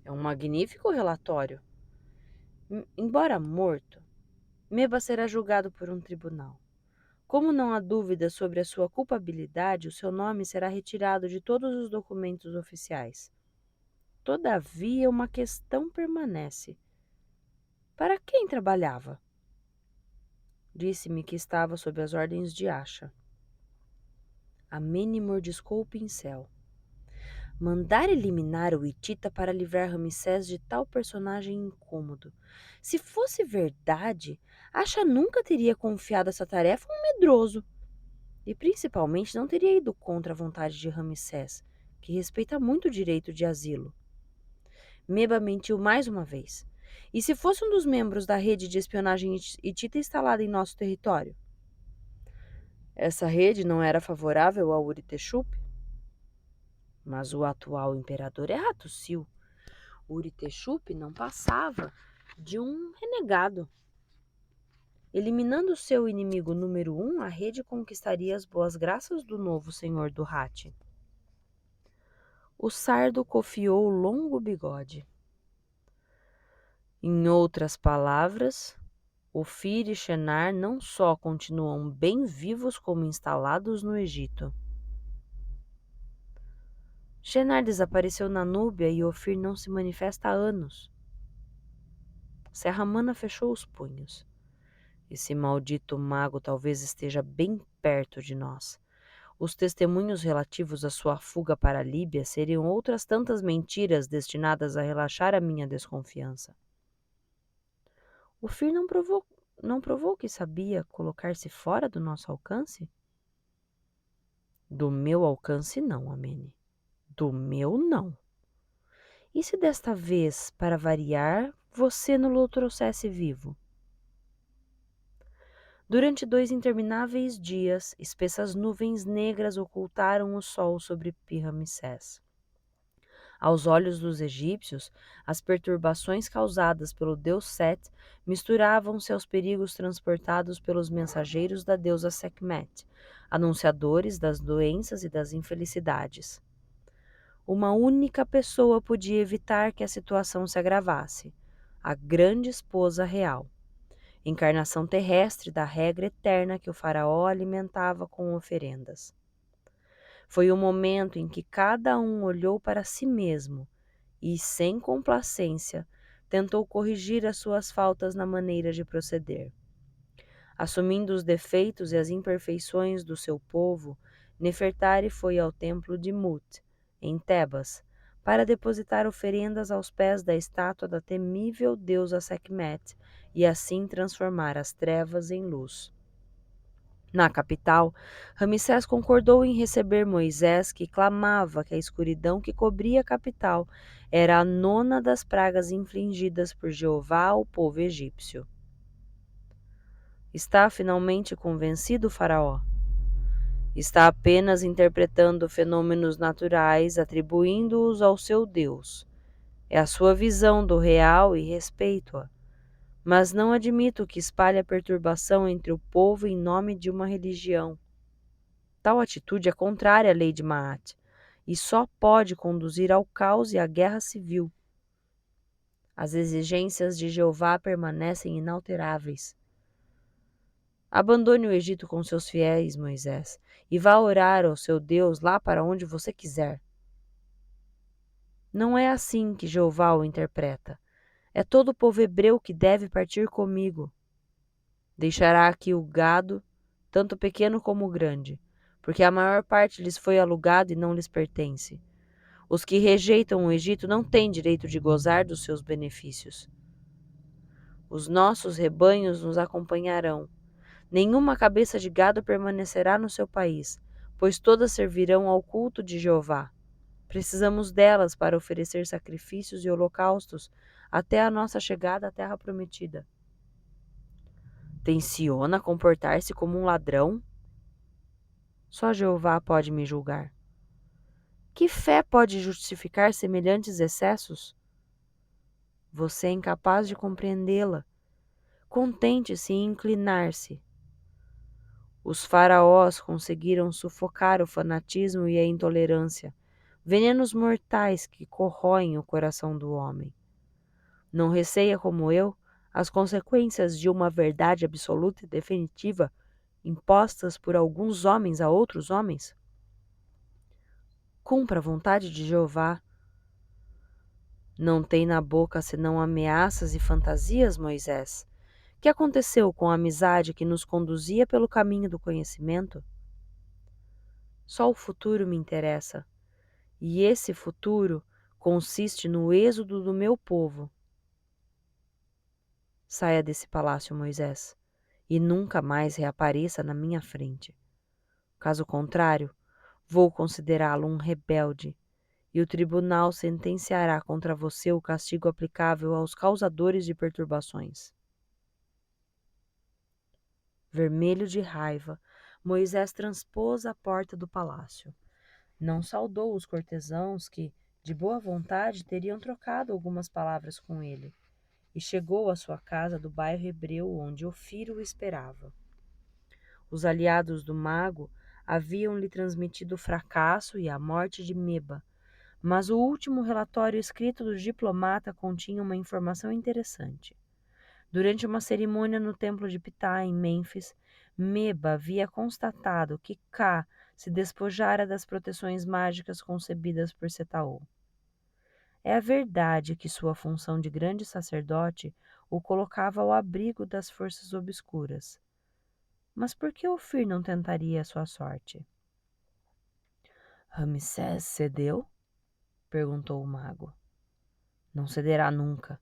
É um magnífico relatório. Embora morto, Meba será julgado por um tribunal. Como não há dúvida sobre a sua culpabilidade, o seu nome será retirado de todos os documentos oficiais. Todavia, uma questão permanece. Para quem trabalhava? Disse-me que estava sob as ordens de Acha. Amene mordiscou o pincel. Mandar eliminar o hitita para livrar Ramsés de tal personagem incômodo. Se fosse verdade, Acha nunca teria confiado essa tarefa a um medroso. E principalmente não teria ido contra a vontade de Ramsés, que respeita muito o direito de asilo. Meba mentiu mais uma vez. E se fosse um dos membros da rede de espionagem hitita instalada em nosso território? Essa rede não era favorável ao Uritexup? Mas o atual imperador é Hattusil. O Uritexup não passava de um renegado. Eliminando seu inimigo número 1, a rede conquistaria as boas graças do novo senhor do Hati. O sardo cofiou o longo bigode. Em outras palavras, Ofir e Shenar não só continuam bem vivos como instalados no Egito. Shenar desapareceu na Núbia e Ofir não se manifesta há anos. Serramana fechou os punhos. Esse maldito mago talvez esteja bem perto de nós. Os testemunhos relativos à sua fuga para a Líbia seriam outras tantas mentiras destinadas a relaxar a minha desconfiança. Ofir não provou que sabia colocar-se fora do nosso alcance? Do meu alcance não, Amene. Do meu não. E se desta vez, para variar, você não o trouxesse vivo? Durante 2 intermináveis dias, espessas nuvens negras ocultaram o sol sobre Pi-Ramsés. Aos olhos dos egípcios, as perturbações causadas pelo deus Set misturavam-se aos perigos transportados pelos mensageiros da deusa Sekhmet, anunciadores das doenças e das infelicidades. Uma única pessoa podia evitar que a situação se agravasse: a grande esposa real, encarnação terrestre da regra eterna que o faraó alimentava com oferendas. Foi o momento em que cada um olhou para si mesmo e, sem complacência, tentou corrigir as suas faltas na maneira de proceder. Assumindo os defeitos e as imperfeições do seu povo, Nefertari foi ao templo de Mut, em Tebas, para depositar oferendas aos pés da estátua da temível deusa Sekhmet e assim transformar as trevas em luz. Na capital, Ramsés concordou em receber Moisés, que clamava que a escuridão que cobria a capital era a 9ª das pragas infligidas por Jeová ao povo egípcio. Está finalmente convencido, Faraó? Está apenas interpretando fenômenos naturais, atribuindo-os ao seu Deus. É a sua visão do real e respeito-a. Mas não admito que espalhe a perturbação entre o povo em nome de uma religião. Tal atitude é contrária à lei de Maat e só pode conduzir ao caos e à guerra civil. As exigências de Jeová permanecem inalteráveis. Abandone o Egito com seus fiéis, Moisés, e vá orar ao seu Deus lá para onde você quiser. Não é assim que Jeová o interpreta. É todo o povo hebreu que deve partir comigo. Deixará aqui o gado, tanto pequeno como grande, porque a maior parte lhes foi alugado e não lhes pertence. Os que rejeitam o Egito não têm direito de gozar dos seus benefícios. Os nossos rebanhos nos acompanharão. Nenhuma cabeça de gado permanecerá no seu país, pois todas servirão ao culto de Jeová. Precisamos delas para oferecer sacrifícios e holocaustos até a nossa chegada à terra prometida. Tenciona comportar-se como um ladrão? Só Jeová pode me julgar. Que fé pode justificar semelhantes excessos? Você é incapaz de compreendê-la. Contente-se em inclinar-se. Os faraós conseguiram sufocar o fanatismo e a intolerância, venenos mortais que corroem o coração do homem. Não receia, como eu, as consequências de uma verdade absoluta e definitiva impostas por alguns homens a outros homens? Cumpra a vontade de Jeová. Não tem na boca senão ameaças e fantasias, Moisés? Que aconteceu com a amizade que nos conduzia pelo caminho do conhecimento? Só o futuro me interessa, e esse futuro consiste no êxodo do meu povo. Saia desse palácio, Moisés, e nunca mais reapareça na minha frente. Caso contrário, vou considerá-lo um rebelde e o tribunal sentenciará contra você o castigo aplicável aos causadores de perturbações. Vermelho de raiva, Moisés transpôs a porta do palácio. Não saudou os cortesãos que, de boa vontade, teriam trocado algumas palavras com ele, e chegou à sua casa do bairro hebreu, onde Ofir o esperava. Os aliados do mago haviam-lhe transmitido o fracasso e a morte de Meba, mas o último relatório escrito do diplomata continha uma informação interessante. Durante uma cerimônia no templo de Ptah, em Mênfis, Meba havia constatado que Ka se despojara das proteções mágicas concebidas por Setaol. É a verdade que sua função de grande sacerdote o colocava ao abrigo das forças obscuras. Mas por que Ofir não tentaria a sua sorte? Ramsés cedeu? Perguntou o mago. Não cederá nunca,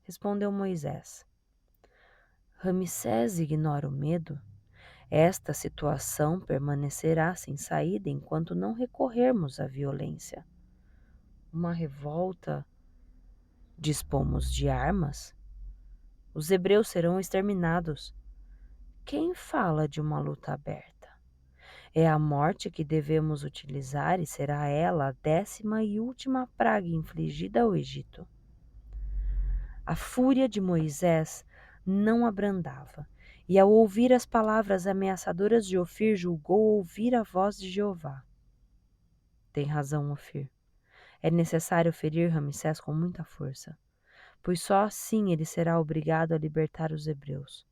respondeu Moisés. Ramsés ignora o medo? Esta situação permanecerá sem saída enquanto não recorrermos à violência. Uma revolta? Dispomos de armas? Os hebreus serão exterminados. Quem fala de uma luta aberta? É a morte que devemos utilizar e será ela a 10ª e última praga infligida ao Egito. A fúria de Moisés não abrandava, e ao ouvir as palavras ameaçadoras de Ofir, julgou ouvir a voz de Jeová. Tem razão, Ofir. É necessário ferir Ramsés com muita força, pois só assim ele será obrigado a libertar os hebreus.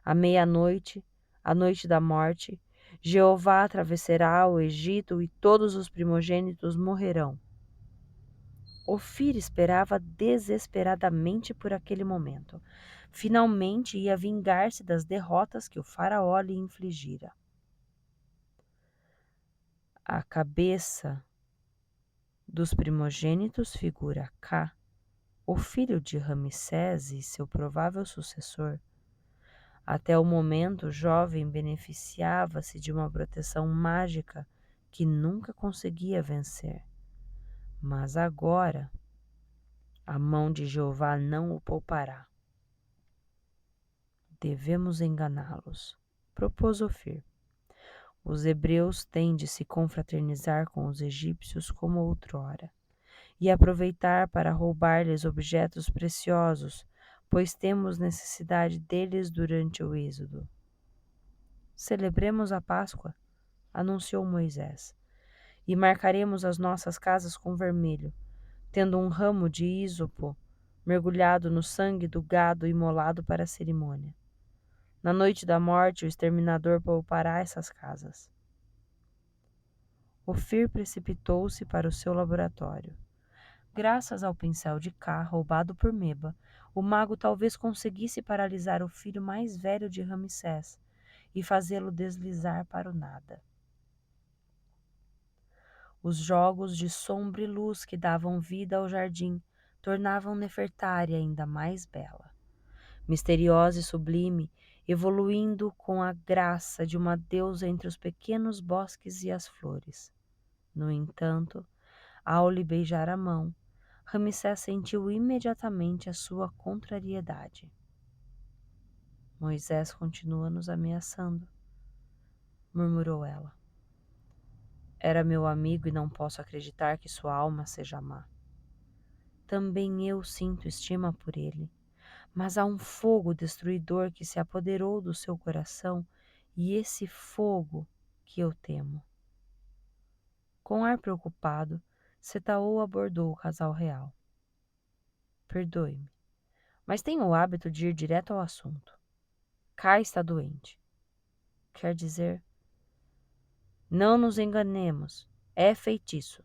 À meia-noite, a noite da morte, Jeová atravessará o Egito e todos os primogênitos morrerão. Ofir esperava desesperadamente por aquele momento. Finalmente ia vingar-se das derrotas que o faraó lhe infligira. A cabeça dos primogênitos figura Ka, o filho de Ramsés e seu provável sucessor. Até o momento, o jovem beneficiava-se de uma proteção mágica que nunca conseguia vencer. Mas agora, a mão de Jeová não o poupará. Devemos enganá-los, propôs Ofir. Os hebreus têm de se confraternizar com os egípcios como outrora, e aproveitar para roubar-lhes objetos preciosos, pois temos necessidade deles durante o êxodo. Celebremos a Páscoa, anunciou Moisés, e marcaremos as nossas casas com vermelho, tendo um ramo de ísopo mergulhado no sangue do gado imolado para a cerimônia. Na noite da morte, o exterminador poupará essas casas. Ofir precipitou-se para o seu laboratório. Graças ao pincel de Ka, roubado por Meba, o mago talvez conseguisse paralisar o filho mais velho de Ramsés e fazê-lo deslizar para o nada. Os jogos de sombra e luz que davam vida ao jardim tornavam Nefertari ainda mais bela. Misteriosa e sublime, evoluindo com a graça de uma deusa entre os pequenos bosques e as flores. No entanto, ao lhe beijar a mão, Ramsés sentiu imediatamente a sua contrariedade. Moisés continua nos ameaçando, murmurou ela. Era meu amigo e não posso acreditar que sua alma seja má. Também eu sinto estima por ele, mas há um fogo destruidor que se apoderou do seu coração e esse fogo que eu temo. Com ar preocupado, Setaol abordou o casal real. Perdoe-me, mas tenho o hábito de ir direto ao assunto. Kai está doente. Quer dizer, não nos enganemos, é feitiço.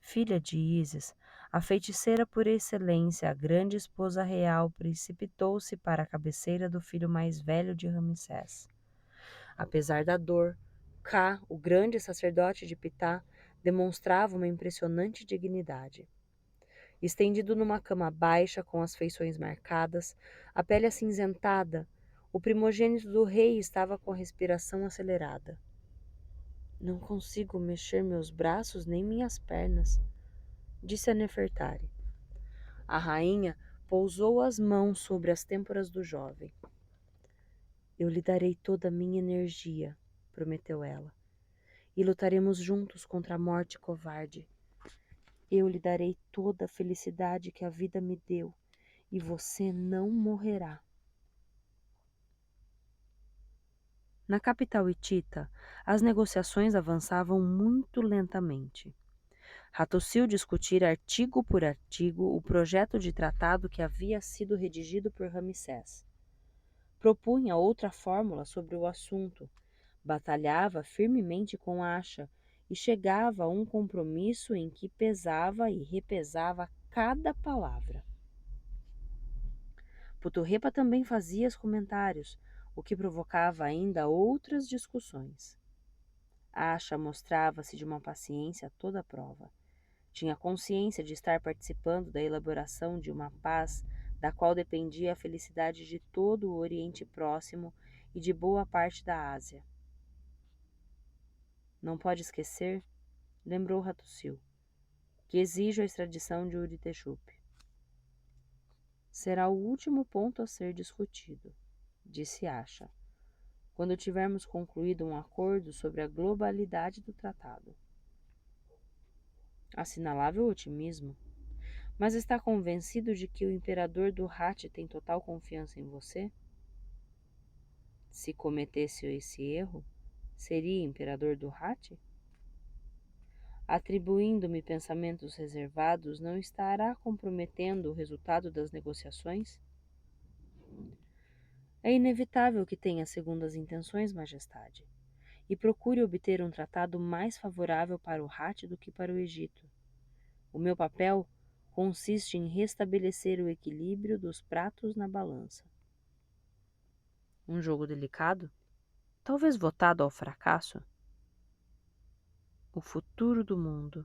Filha de Ísis, a feiticeira por excelência, a grande esposa real, precipitou-se para a cabeceira do filho mais velho de Ramsés. Apesar da dor, Ka, o grande sacerdote de Ptah, demonstrava uma impressionante dignidade. Estendido numa cama baixa, com as feições marcadas, a pele acinzentada, o primogênito do rei estava com a respiração acelerada. Não consigo mexer meus braços nem minhas pernas, disse a Nefertari. A rainha pousou as mãos sobre as têmporas do jovem. Eu lhe darei toda a minha energia, prometeu ela, e lutaremos juntos contra a morte covarde. Eu lhe darei toda a felicidade que a vida me deu, e você não morrerá. Na capital hitita, as negociações avançavam muito lentamente. Hattusil discutira artigo por artigo o projeto de tratado que havia sido redigido por Ramsés. Propunha outra fórmula sobre o assunto, batalhava firmemente com Acha e chegava a um compromisso em que pesava e repesava cada palavra. Puturrepa também fazia os comentários, o que provocava ainda outras discussões. Acha mostrava-se de uma paciência a toda prova. Tinha consciência de estar participando da elaboração de uma paz da qual dependia a felicidade de todo o Oriente Próximo e de boa parte da Ásia. Não pode esquecer, lembrou Hattusil, que exijo a extradição de Uritexup. Será o último ponto a ser discutido, disse Acha, quando tivermos concluído um acordo sobre a globalidade do tratado. Assinalável otimismo. Mas está convencido de que o imperador do Hat tem total confiança em você? Se cometesse esse erro, seria imperador do Hat? Atribuindo-me pensamentos reservados, não estará comprometendo o resultado das negociações? É inevitável que tenha segundas intenções, Majestade, e procure obter um tratado mais favorável para o Hat do que para o Egito. O meu papel consiste em restabelecer o equilíbrio dos pratos na balança. Um jogo delicado? Talvez votado ao fracasso? O futuro do mundo.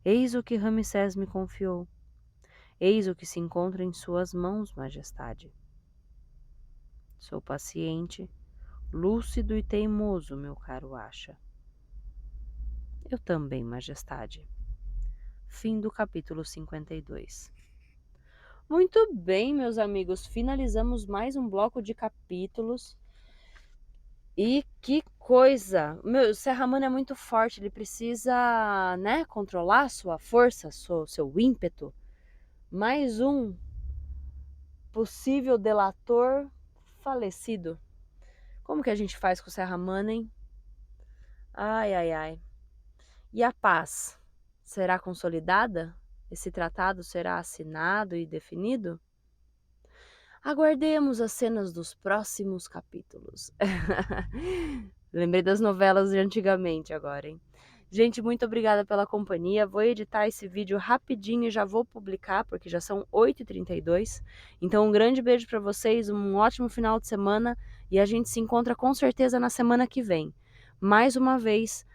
Eis o que Ramsés me confiou. Eis o que se encontra em suas mãos, Majestade. Sou paciente, lúcido e teimoso, meu caro Acha. Eu também, Majestade. Fim do capítulo 52. Muito bem, meus amigos, finalizamos mais um bloco de capítulos. E que coisa! Meu, o Serramano é muito forte, ele precisa, né, controlar sua força, seu ímpeto. Mais um possível delator falecido. Como que a gente faz com o Serramano, hein? Ai, ai, ai. E a paz? Será consolidada? Esse tratado será assinado e definido? Aguardemos as cenas dos próximos capítulos. Lembrei das novelas de antigamente agora, hein? Gente, muito obrigada pela companhia. Vou editar esse vídeo rapidinho e já vou publicar, porque já são 8h32. Então, um grande beijo para vocês, um ótimo final de semana e a gente se encontra com certeza na semana que vem. Mais uma vez,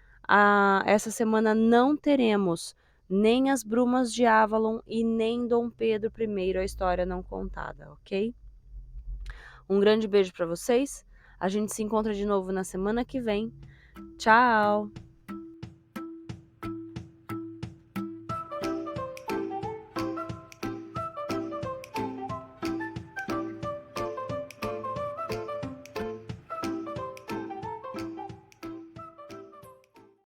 essa semana não teremos nem as Brumas de Avalon e nem Dom Pedro I, a história não contada, ok? Um grande beijo para vocês. A gente se encontra de novo na semana que vem. Tchau!